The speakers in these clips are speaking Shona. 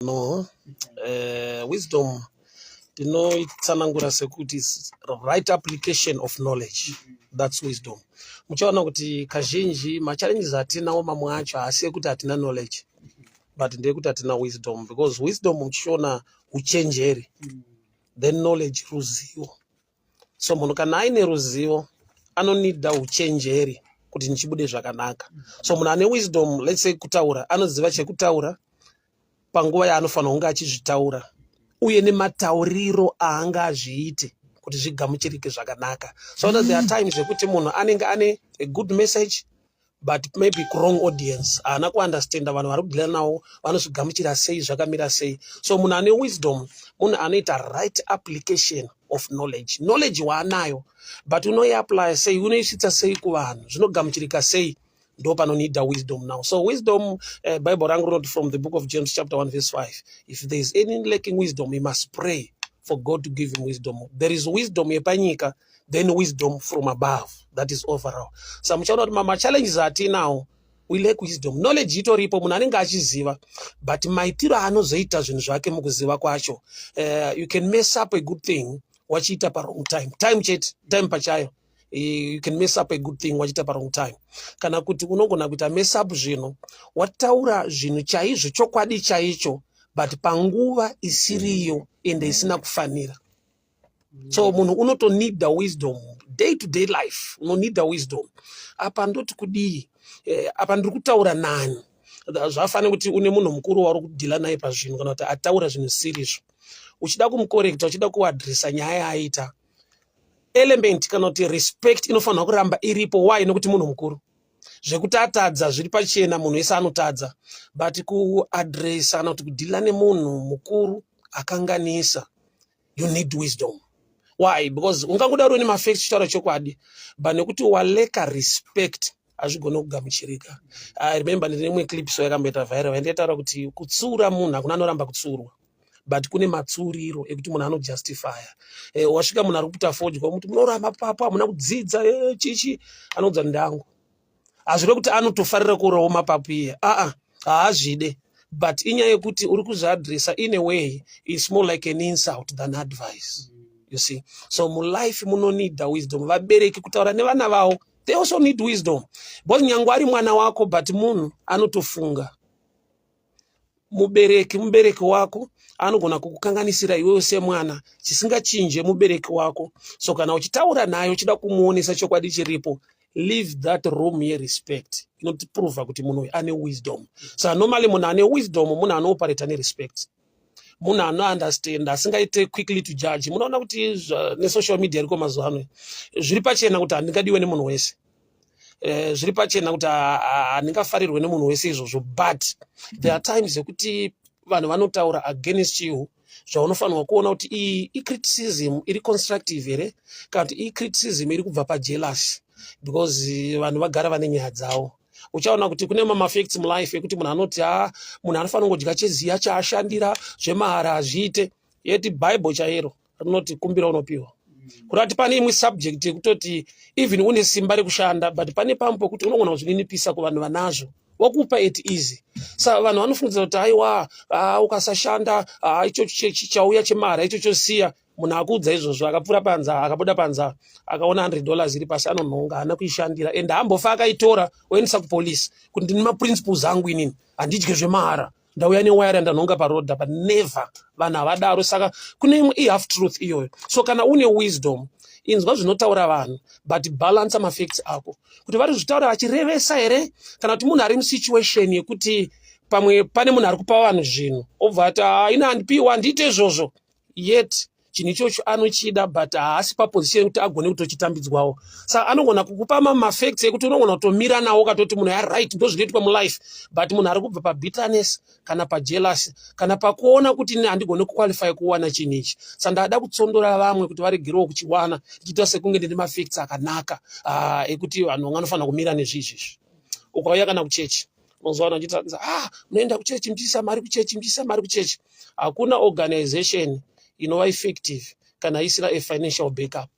No, wisdom ndinoitsanangura sekuti is right application of knowledge. That's wisdom. Muchaona kuti kazhinji machallenges atinawo mamwe acho haasi ekuti hatina knowledge, but ndeyekuti hatina wisdom, because wisdom muchiona uchenjeri, then knowledge ruzivo. So munhu kana aine ruzivo anonida uchenjeri kuti nichibude zvakanaka. So munhu ane wisdom, let's say kutaura, anoziva chekutaura panguva yaanofanira kunge achizvitaura, uye nematauriro aanga azviite kuti zvigamuchirike zvakanaka. So there are times ekuti munhu anenge ane a good message but maybe wrong audience, haana kuunderstanda vanhu vari kudhila navo vanozvigamuchira sei, zvakamira sei. So munhu ane wisdom munhu anoita right application of knowledge. Knowledge waanayo but unoiapply sei, unoisvitsa sei kuvanhu, zvinogamuchirika sei, ndo panonida wisdom now. So wisdom, Bible rangu wrote from the book of James chapter 1 verse 5. If there is any lacking wisdom, he must pray for God to give him wisdom. There is wisdom yepanyika, then wisdom from above. That is overall. So muchaona kuti mama challenges atinawo, we lack wisdom. Knowledge itoripo, munhu anenge achiziva, but maitiro anozoita zvinhu zvake mukuziva kwacho. You can mess up a good thing wachiita pa wrong time. Time pachayo. You can mess up a good thing wachiita pa wrong time. Kana kuti unogona kuita mess up zvinhu, wataura zvinhu chaizvo, chokwadi chaicho, but panguva isiriyo ende isina kufanira. So munhu unotonida wisdom. Day to day life, unonida wisdom. Apa ndoti kudii, apa ndiri kutaura nani. Zvafanira kuti une munhu mukuru wauri kudhila naye pazvinhu kana kuti ataura zvinhu sirizvo. Uchida kumukorekta, uchida kuadresa nyaya yaaita, element kana kuti respect inofanira kuramba iripo. Why? Nokuti munhu mukuru. Zvekuti atadza zviri pachena, munhu wese anotadza, but kuadresa kana kuti kudhila nemunhu mukuru akanganisa, you need wisdom. Why? Because ungangodaro une mafacts chitaura chokwadi, but nekuti waleka respect hazvigona kugamuchirika. I remember ndine clip so yakamboita viral yandaitaura kuti kutsura munhu hakuna anoramba kutsurwa, but kune matsuriro ekuti munhu anojustifya. Wasvika munhu ari kuita fodya, muti munoramba papo, hamuna kudzidza, chichi, anodza ndangu. Hazvire kuti anotofarira kurowa mapapu iye. Haazvide. But inyaya yekuti uri kuzviadresa in a way, it's more like an insult than advice. You see? So mu life munonida wisdom. Vabereki kutaura nevana vavo, they also need wisdom. Because nyangu ari mwana wako, but munhu anotofunga. Mubereki wako anogona kukukanganisira iwewe semwana chisingachinje mubereki wako. So kana uchitaura naye uchida kumuonesa chokwadi chiripo, leave that room ye respect. Inotiprova kuti munhu ane wisdom. So normally munhu ane wisdom, munhu anoperate ne respect. Munhu anounderstand, asingaite quickly to judge. Munoona kuti ne-social media riko mazuva ano zviri pachena kuti handingadiwe nemunhu wese. Zviri pachena kuti handingafarirwe nemunhu wese izvozvo, but there are times ekuti vanhu vanotaura against you, zvaunofanirwa kuona kuti iyi criticism iri constructive here, kana kuti iyi criticism iri kubva pajealousy, because vanhu vagara vane nyaya dzavo. Uchaona kuti kune mafacts mulife ekuti munhu anoti munhu anofanira kungodya cheziya chaashandira, zvemahara azviite, yeti Bible chairo rinoti kumbira unopiwa. Kurati pane imwe subject yekutoti even une simba rekushanda, but pane pamwe pokuti unogona kuzvininipisa kuvanhu vanazvo, wakupa it easy. Saka vanhu vanofungidzira kuti aiwa, ukasashanda icho chichauya chemahara icho chosiya. Munhu akuudza izvozvo akapfuura panza, akabuda panza, akaona $100 iri pasi, anonhonga, haana kuishandira, ende hambofa akaitora oendesa kupolisi kuti ndine maprinciples angu inini, handidye zvemahara, ndauya newayara ndanhonga parodha, but never. Vanhu havadaro. Saka kune imwe half truth iyoyo. So kana une wisdom, inzwa zvinotaura vanhu, but balance mafacts ako, kuti vari zvitaura vachirevesa here, kana kuti munhu ari musituation yekuti pamwe pane munhu ari kupa vanhu zvinhu obva ati ina handipiwa, handiite izvozvo, yet chinhu ichocho anochida, but haasi paposition yekuti agone kutochitambidzwawo. Saka anogona kukupa mafacts ekuti unogona kutomira nawo ukatoti munhu right, ndo zvinoitwa mulife, but munhu ari kubva pabitterness kana pajealousy kana pakuona kuti handigone kuqualify kuwana chinhu ichi. Saka ndada kutsondora vamwe kuti varegerewo kuchiwana, ndichiita sekunge ndine mafacts akanaka ekuti vanhu vanofanira kumira nezvizvi. Ukauya kana kuchechi, unozowana uchitaura munoenda kuchechi, muchiisa mari kuchechi, muchiisa mari kuchechi. Hakuna organization inova effective kana isina a financial backup.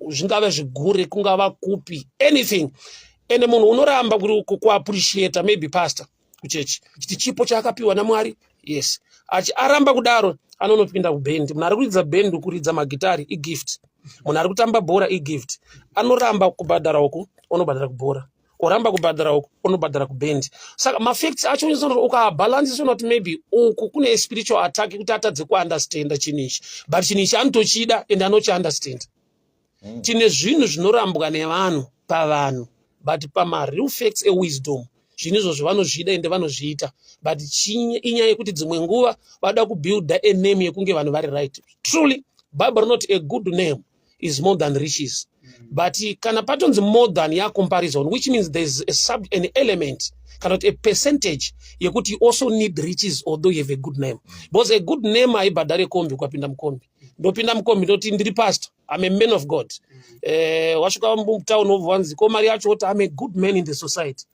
Zvingava zvigure, kungava kupi, anything. Ene munhu unoramba kuappreciate maybe pastor kuchechi, chiti chipo chaakapiwa naMwari, yes, aramba kudaro anonopinda kubhendi. Munhu ari kuridza bhendi, kuridza magitari igift. Munhu ari kutamba bhora igift. Anoramba kubhadhara uku onobhadhara kubhora, oramba kubhadhara uku onobhadhara kubhendi. Saka mafacts acho ukabalance kuti maybe uku kune spiritual attack kuti atadze kuunderstanda chinhu ichi, but chinhu ichi anotochida ende anochiunderstand. Tine zvinhu zvinorambwa nevanhu pavanhu, but pamareal facts ewisdom zvinhu izvo zvavanozvida ende vanozviita, but inyaya yekuti dzimwe nguva vada kubuilda a name yekunge vanhu vari right. Truly Bible not a good name is more than riches. But kana patonzi more than ya comparison, which means there's an element, cannot a percentage yekuti you also need riches although you have a good name. Because a good name haibhadhare kombi ukapinda mukombi. Ndopinda mukombi ndoti ndiri pastor, I'm a man of God. Washuka town of Wanzi, komari yacho oti I'm a good man in the society.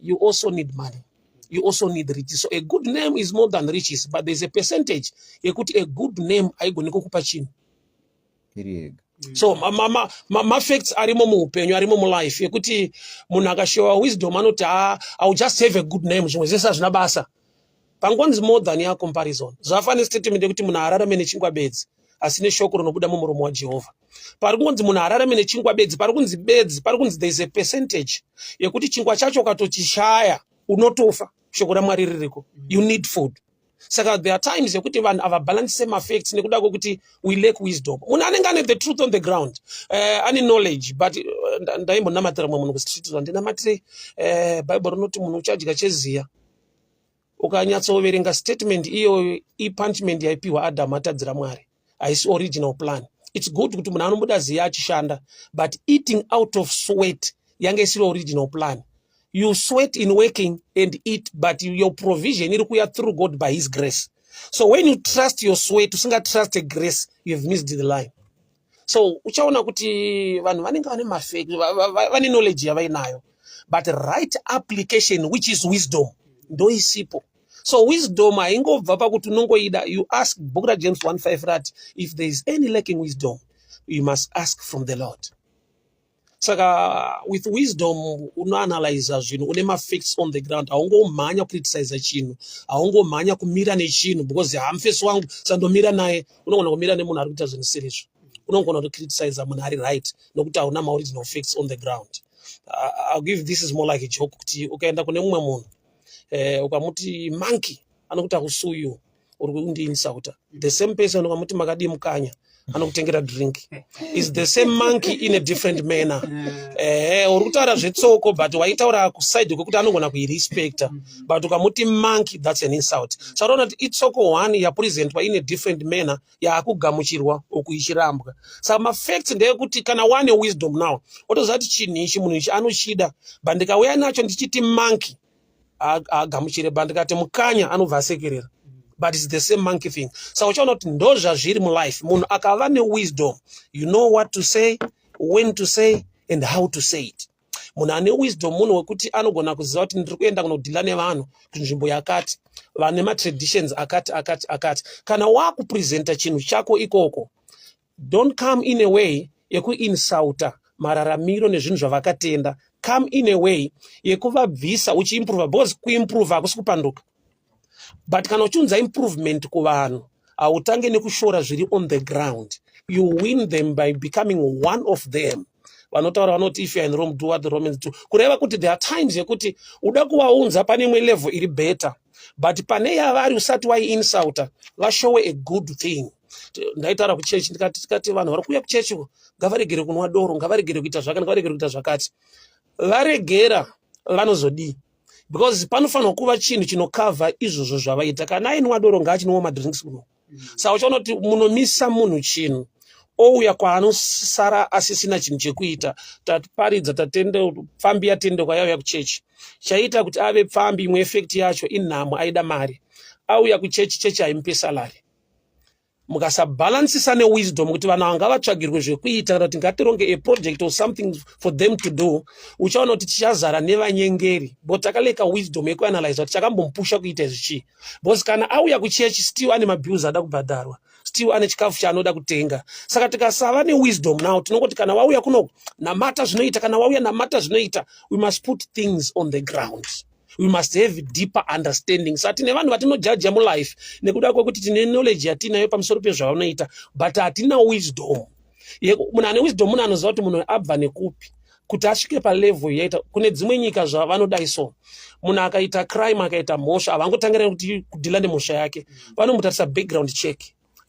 You also need money. You also need riches. So a good name is more than riches, but there's a percentage yekuti a good name haigoni kukupa chinhu. So ma facts arimo muupenyu, arimo mu life yekuti munhu akashowa wisdom anoti I'll just have a good name, zvimwe zvese hazvina basa. Pangonzi more than ya comparison. Zvafane statement yekuti munhu ararame nechingwa bedzi asine shoko rinobuda mumuromo waJehovha. Pari kunzi munhu ararame nechingwa bedzi, pari kunzi bedzi, pari kunzi there's a percentage yekuti chingwa chacho ukatochishaya unotofa. Shoko raMwari ririko. You need food. Saka there are times yekuti vanhu avabalance mafacts nekuda kwokuti we lack wisdom. Munhu anenge ane the truth on the ground, ane knowledge, but ndaimbonamatira mumwe munhu kusititizwa ndinamatire Bible rinoti munhu uchadya cheziya. Ukanyatsoverenga statement iyo punishment yaipiwa Adamu atadzira Mwari, haisi original plan. It's good kuti munhu anomboda ziya achishanda, but eating out of sweat yange isiri original plan. You sweat in working and eat, but your provision iri kuya through God by His grace. So when you trust your sweat, usinga trust the grace, you have missed the line. So uchaona kuti vanhu vanenge vane mafake, vane knowledge yavainayo, but right application, which is wisdom, ndo isipo. So wisdom haingobva pakuti unongoida. You ask, book ra James 1:5 rat, if there is any lacking wisdom, you must ask from the Lord. Saka with wisdom unoanalyze zvinhu, une mafacts on the ground. Haungomhanya criticize chinhu, haungomhanya kumira nechinhu because hamfesi wangu sandomira naye. Unogona kumira nemunhu ari kuita zvinhu serizvo, unogona kucriticize munhu ari right nokuti hauna maoriginal facts on the ground. I'll give this is more like a joke kuti ukaenda kune mumwe munhu ukamuti monkey anokuti akusuyu uri kundiinsauta. The same person ukamuti makadi mukanya anokutengera drink is the same monkey in a different manner. Uri kutaura zvetsoko but waitaura kuside kwekuti anogona kuirespecta, but ukamuti monkey, that's an insult. So I don't know, itsoko one yapresentwa in a different manner yaakugamuchirwa okuichirambwa. Saka mafacts ndeyekuti kana wane wisdom now otozati chinhu ichi munhu ichi anochida, but ndikauya nacho ndichiti monkey agamuchire, but ndikati mukanya anobva asekerera. But it's the same monkey thing. So uchaona kuti ndo zvazviri mulife. Munhu akava newisdom, you know what to say, when to say, and how to say it. Munhu ane wisdom munhu wekuti anogona kuziva kuti ndiri kuenda kunodhila nevanhu kunzvimbo yakati, vane matraditions akati. Kana wakupresenta chinhu chako ikoko, don't come in a way yekuinsauta mararamiro nezvinhu zvavakatenda. Come in a way yekuvabvisa uchiimprova, because kuimprova hakusi kupanduka. But kana uchunza improvement kuvanhu, hautange nekushora zviri on the ground. You win them by becoming one of them. Vanotaura vanoti if you are in Rome, do what the Romans do. Kureva kuti there are times yekuti uda kuvaunza pane imwe level iri better, but pane yavari usati waiinsauta vashowe a good thing. Ndaitaura kuchechi tikati vanhu vari kuuya kuchechi ngavaregere kunwa doro, ngavaregere kuita zvakati, ngavaregere kuita zvakati. Varegera vanozodii? Because panofanirwa kuva chinhu chinokavha izvozvo zvavaita. Kana ainwa doro ngaachinwa madrinks kuno. Saka uchaona kuti munomisa munhu chinhu ouya kwaanosara asisina chinhu chekuita. Tatiparidza pfambi yatendekwa yauya kuchechi, chaita kuti ave pfambi, imwe effect yacho inhamo, aida mari, auya kuchechi, chechi haimupe salary. Mukasabalansisa newisdom kuti vanhu ngavatsvagirwe zvekuita kana kuti ngatironge a project or something for them to do, uchaona kuti tichazara nevanyengeri. But takaleka wisdom yekuanalyze kuti chakambomupusha kuita izvi. Because kana auya kuchechi still ane mabills ada kubhadharwa, still ane chikafu chaanoda kutenga. Saka tikasava newisdom now tinongoti kana wauya kuno namata zvinoita, kana wauya namata zvinoita, we must put things on the ground. We must have deeper understanding. So atine vanhu vatinojaja mulife nekuda kwekuti tine knowledge yatinayo pamusoro pezvavanoita, but hatina wisdom. Munhu ane wisdom munhu anoziva kuti munhu abva nekupi kuti asvike palevel yaita. Kune dzimwe nyika zvavanodai so, munhu akaita crime, akaita mhosva, havangotangira kuti kudhila nemhosva yake, vanomutarisa background check.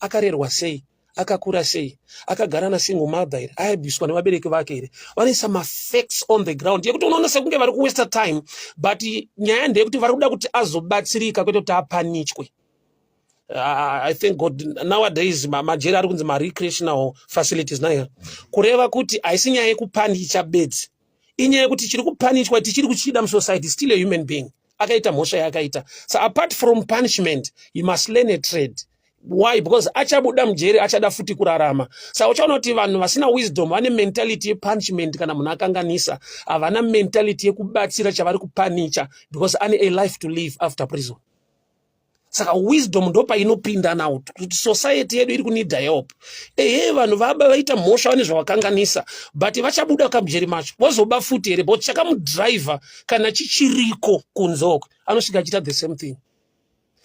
Akarerwa sei, akakura sei, akagara nasingle mother here, aibviswa nevabereki vake here, vanoisa mafacts on the ground yekuti unoona sekunge vari kuwaste time, but nyaya ndeyekuti vari kuda kuti azobatsirika kwete kuti apanichwe. I thank God nowadays majeri ari kunzi recreational facilities nayo kureva kuti haisi nyaya yekupanicha bedzi, inyaya yekuti tichiri kupanichwa, tichiri kuchida musociety, still a human being, akaita mhosva yakaita. So apart from punishment, you must learn a trade. Why? Because achabuda mjeri achada futi kurarama. Sa uchaona kuti vanhu vasina wisdom vane mentality yepunishment kana munhu akanganisa, havana mentality yekubatsira chavari kupanicha, because ane a life to live after prison. Saka wisdom ndopa inopinda nawo kuti society yedu iri kunida help. Vanhu vaba vaita mhosva vane zvavakanganisa, but vachabuda kamujeri macho vozoba futi here, but chakamudriver kana chichiriko kunzoko anosvika achita the same thing.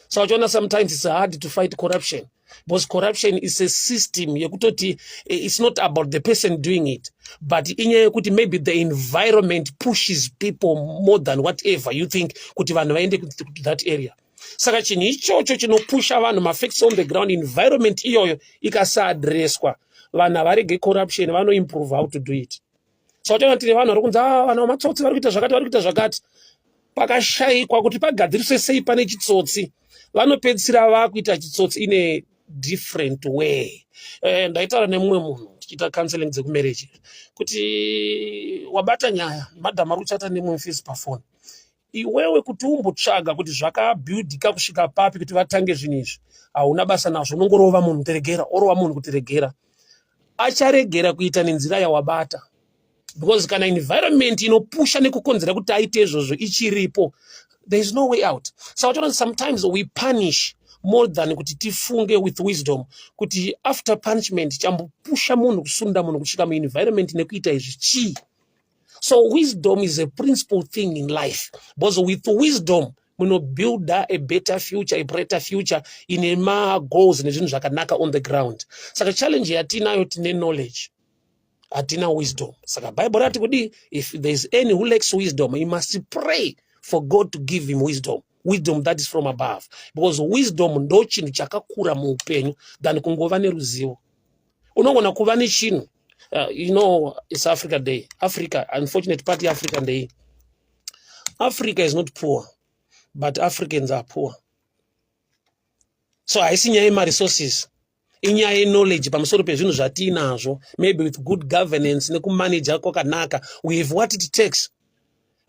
So sometimes it's hard to fight corruption, because corruption is a system yekutoti it's not about the person doing it, but inyaya yekuti maybe the environment pushes people more than whatever you think kuti vanhu vaende to that area. Saka chinhu ichocho chinopusha vanhu mafacts on the ground, environment iyoyo ikasaadreswa, vanhu havarege corruption, vanoimprove how to do it. So tine vanhu vari kunzi vanhu vamatsotsi vari kuita zvakati, vari kuita zvakati, pakashayikwa kuti pagadziriswe sei pane chitsotsi, vanopedzisira vakuita chitsotsi in a different way. Ndaitaura nemumwe munhu tichiita counseling dzekumarriage kuti wabata nyaya, madam ari kuchata nemumfisi pafoni, iwewe kuti umbotsvaga kuti zvakabuildika kusvika papi kuti vatange zvinhu izvi, hauna basa nazvo, unongorova munhu kuteregera, orova munhu kuteregera, acharegera kuita nenzira yawabata. Because kana environment inopusha nekukonzera kuti aite izvozvo ichiripo, there is no way out. So sometimes we punish more than kuti tifunge with wisdom kuti after punishment chambopusha munhu kusunda munhu kusvika muenvironment nekuita izvi chii. So wisdom is a principal thing in life, because with wisdom muno build a better future, a brighter future in a goals nezvinhu zvakanaka on the ground. Saka challenge yatinayo tine knowledge, atina wisdom. Saka Bible rati kudi, if there is any who lacks wisdom, he must pray for God to give him wisdom. Wisdom that is from above, because wisdom ndo chinhu chakakura muupenyu than kungova neruzivo. Unogona kuva nechinhu, you know, it's Africa Day. Africa, unfortunate party African Day. Africa is not poor, but Africans are poor. So haisi nyaya yemaresources, inyaya yeknowledge pamusoro pezvinhu zvatinazvo, maybe with good governance nekumanage kwakanaka, we have what it takes.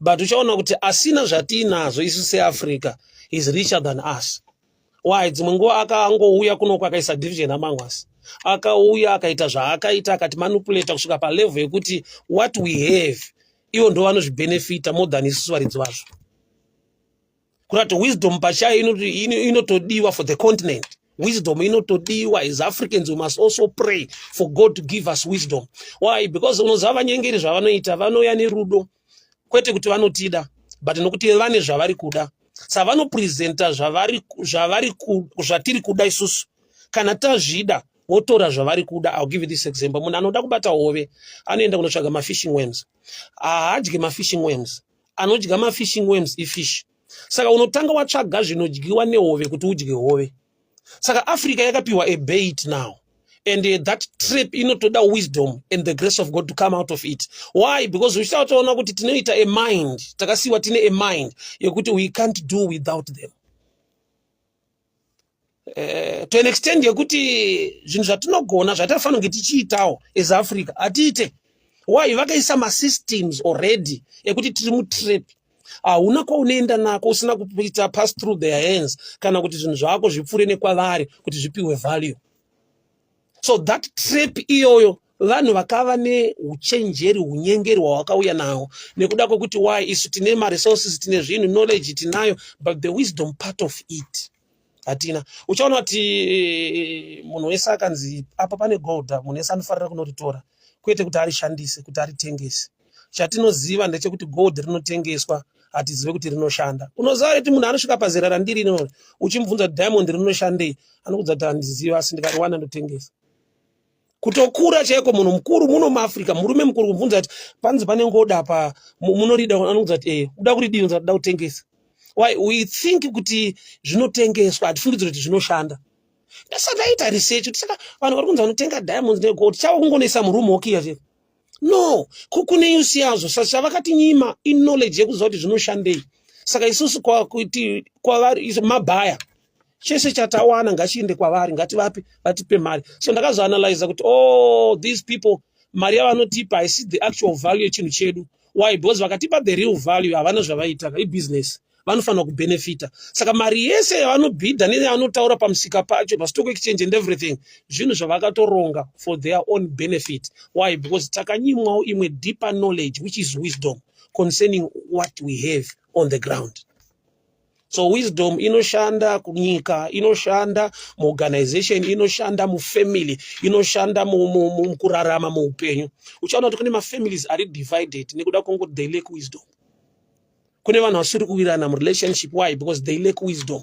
But uchaona kuti asina zvatinazvo isu seAfrica is richer than us. Why? Dzimwe nguva akangouya kunoku akaisa division amangwasi, akauya akaita zvaakaita akati manipulate kusvika palevel yekuti what we have iwo ndo vanozvibenefita more than isusu varidzi vazvo. Kurati wisdom pachayo inotodiwa for the continent. Wisdom inotodiwa. As Africans we must also pray for God to give us wisdom. Why? Because unoziva vanyengeri zvavanoita vanouya nerudo, kwete kuti vanotida, but nokuti vane zvavari kuda. Sa vanopresenta zvatiri kuda isusu, kana tazvida votora zvavari kuda. I'll give you this example. Munhu anoda kubata hove anoenda kunotsvaga mafishing worms, haadyi mafishing worms, anodya mafishing worms ifish. Saka unotanga watsvaga zvinodyiwa nehove kuti udye hove. Saka Africa yakapiwa a bait now, and that trip inotoda wisdom and the grace of God to come out of it. Why? Because we start to know kuti tinoita a mind, takasiwa tine a mind yekuti we can't do without them. To an extent yekuti zvinhu zvatinogona zvatafana kunge tichiitawo as Africa atiite. Why? Vakaisa masystems already yekuti tiri mutrap. Hauna kwaunoenda nako usina kuita pass through their hands kana kuti zvinhu zvako zvipfuure nekwavari kuti zvipiwe value. So that trap iyoyo vanhu vakava neuchenjeri unyengeri hwavakauya nawo nekuda kwokuti why isu tine maresources, tine zvinhu, knowledge tinayo, but the wisdom part of it hatina. Uchaona kuti munhu wese akanzi apa pane gold, munhu wese anofarira kunoritora, kwete kuti arishandise, kuti aritengese. Chatinoziva ndechekuti gold rinotengeswa hatizive kuti rinoshanda. Unoziva kuti munhu anosvika pazera randiri rino uchimubvunza kuti Diamond rinoshandei, anokudza kuti handizivi asi ndikariwana ndotengesa. Kutokura chaiko munhu mukuru muno muAfrica, murume mukuru kubvunza kuti panzi pane ngoda apa munorida, anokudza kuti uda kuridini, unoda kutengesa. Why we think kuti zvinotengeswa hatifungidziri kuti zvinoshanda. Ndaita research kuti saka vanhu vari kunzi vanotenga diamonds negold chava kungonesa murume wokiya chete. No, kune yusi yazvo chavakati nyima knowledge yekuziva kuti zvinoshandei. Saka isusu kwavari mabhaya chese chatawana ngachiende kwavari, vatipe mari. So ndakazoanalyze kuti these people mari yavanotipa haisi the actual value yechinhu chedu. Why? Because vakatipa the real value havana zvavaita, ibusiness vanofanira kubenefita. Saka mari yese yavanobhidha neyavanotaura pamusika pacho pastock exchange and everything zvinhu zvavakatoronga for their own benefit. Why? Because takanyimwawo imwe deeper knowledge which is wisdom concerning what we have on the ground. So wisdom inoshanda kunyika, inoshanda muorganization, inoshanda mufamily, inoshanda mukurarama muupenyu. Uchaona kuti kune mafamilies ari divided nekuda kwokuti they lack wisdom. Kune vanhu vasiri kuwirana murelationship. Why? Because they lack wisdom.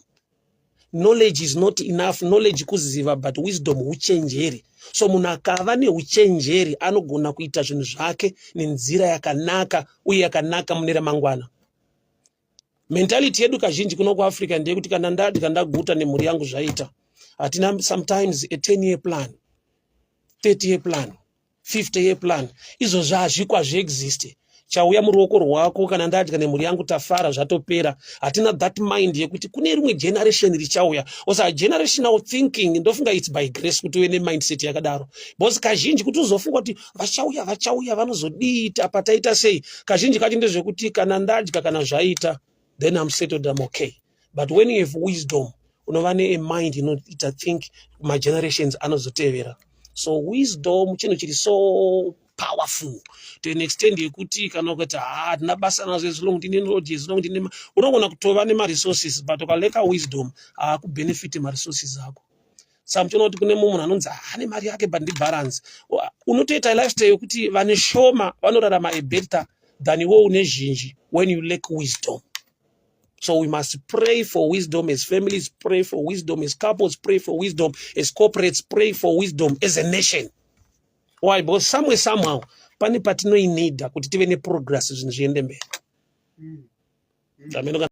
Knowledge is not enough. Knowledge kuziva, but wisdom huchenjeri. So munhu akava nehuchenjeri anogona kuita zvinhu zvake nenzira yakanaka uye yakanaka mune ramangwana. Mentality yedu kazhinji kuno kuAfrica ndeyekuti kana ndaguta nemhuri yangu zvaita, hatina sometimes a 10-year plan, 30-year plan, 50-year plan. Izvo zvazvikwa zviexiste. Chauya muruoko rwako kana ndadya nemhuri yangu tafara zvatopera. Hatina that mind yekuti kune rimwe generation richauya. Osa generational thinking ndofunga it's by grace kuti uve nemindset yakadaro. Because kazhinji kuti uzofunga kuti vachauya vanozodiita pataita sei. Kazhinji kacho ndezvekuti kana ndadya kana zvaita then I'm settled, I'm okay. But when you have wisdom, unova a mind, ita think my generations anozotevera. So wisdom chinhu chiri so powerful to an extent yekuti kana ukati hatina basa nazvo ezilongo tine knowledge ezilongo tine unogona kutova nema-resources but ukaleka wisdom hakubenefit ma-resources ako. Saka muchiona kuti kune munhu anonzi ane mari yake but ndibalance. Unotoita lifestyle yokuti vane shoma vanorarama better than iwe une zhinji when you lack wisdom. So we must pray for wisdom as families, pray for wisdom as couples, pray for wisdom as corporates, pray for wisdom as a nation. Why? Because somewhere, somehow, pani patino inida kuti tive ne progress zvinhu zviende mberi.